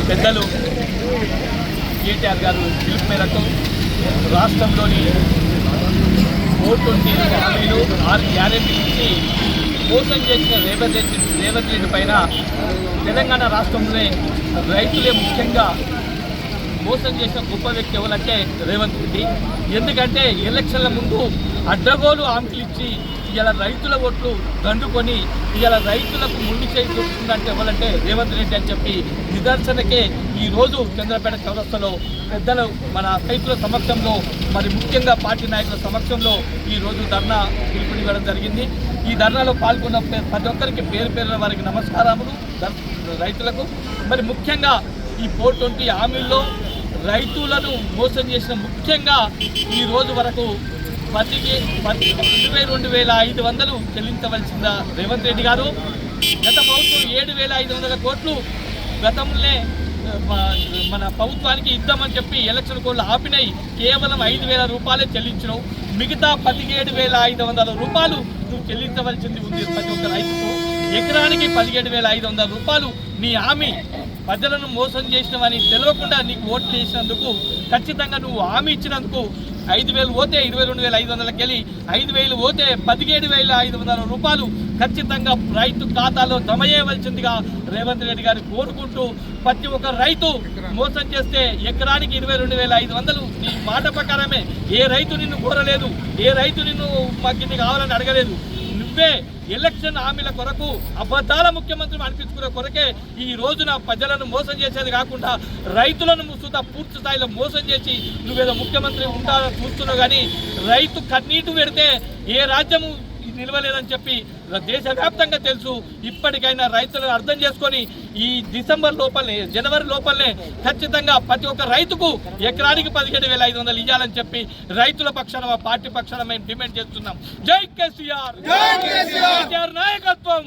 పెద్దలు కేటీఆర్ గారు పిలుపు మేరకు రాష్ట్రంలోని 420 హామీలు 6 గ్యారెంటీలు ఇచ్చి మోసం చేసిన రేవంత్ రెడ్డి పైన తెలంగాణ రాష్ట్రంలోనే రైతులే ముఖ్యంగా మోసం చేసిన గొప్ప వ్యక్తి ఎవరంటే రేవంత్ రెడ్డి. ఎందుకంటే ఎలక్షన్ల ముందు అడ్డగోలు హామీలు ఇచ్చి ఇలా రైతుల ఓట్లు దండుకొని ఇలా రైతులకు ముందు చేయి చూస్తుందంటే ఎవరంటే రేవంత్ రెడ్డి అని చెప్పి నిదర్శనకే ఈరోజు చంద్రపేట చౌరస్తాలో పెద్దలు మన రైతుల సమక్షంలో మరి ముఖ్యంగా పార్టీ నాయకుల సమక్షంలో ఈరోజు ధర్నా పిలుపునివ్వడం జరిగింది. ఈ ధర్నాలో పాల్గొన్న ప్రతి ఒక్కరికి పేరు పేరున వారికి నమస్కారములు. రైతులకు మరి ముఖ్యంగా ఈ 420 హామీల్లో రైతులను మోసం చేసిన ముఖ్యంగా ఈ రోజు వరకు 22,500 చెల్లించవలసిన రేవంత్ రెడ్డి గారు గత ప్రభుత్వం 7,500 కోట్లు గతంలో మన ప్రభుత్వానికి ఇద్దామని చెప్పి ఎలక్షన్ కోడ్లు ఆపినాయి. కేవలం 5,000 రూపాయలే చెల్లించినావు. మిగతా 17,500 రూపాయలు నువ్వు చెల్లించవలసింది ఉంది. ప్రతి ఒక్క రైతుకు ఎకరానికి 17,500 రూపాయలు నీ హామీ. ప్రజలను మోసం చేసినవని తెలియకుండా నీకు ఓట్లు వేసినందుకు ఖచ్చితంగా నువ్వు హామీ ఇచ్చినందుకు 5,000 పోతే 22,500కి వెళ్ళి 5,000 పోతే 17,500 రూపాయలు ఖచ్చితంగా రైతు ఖాతాలో జమ చేయవలసిందిగా రేవంత్ రెడ్డి గారిని కోరుకుంటూ, ప్రతి ఒక్క రైతు మోసం చేస్తే ఎకరానికి 22,500 నీ మాట ప్రకారమే. ఏ రైతు నిన్ను కోరలేదు, ఏ రైతు నిన్ను మాకు ఇన్ని కావాలని అడగలేదు. నువ్వే ఎలక్షన్ హామీల కొరకు అబద్ధాల ముఖ్యమంత్రి అనిపించుకునే కొరకే ఈ రోజున ప్రజలను మోసం చేసేది కాకుండా రైతులను సుతా పూర్తి స్థాయిలో మోసం చేసి నువ్వేదో ముఖ్యమంత్రి ఉంటారని చూస్తున్నావు. కానీ రైతు కన్నీటు పెడితే ఏ రాజ్యము నిలవలేదని చెప్పి దేశవ్యాప్తంగా తెలుసు. ఇప్పటికైనా రైతులను అర్థం చేసుకొని ఈ డిసెంబర్ లోపలనే, జనవరి లోపలనే ఖచ్చితంగా ప్రతి ఒక్క రైతుకు ఎకరానికి 17,500 ఇవ్వాలని చెప్పి రైతుల పక్షాన, మా పార్టీ పక్షాన మేము డిమాండ్ చేస్తున్నాం. జై కేసీఆర్, నాయకత్వం.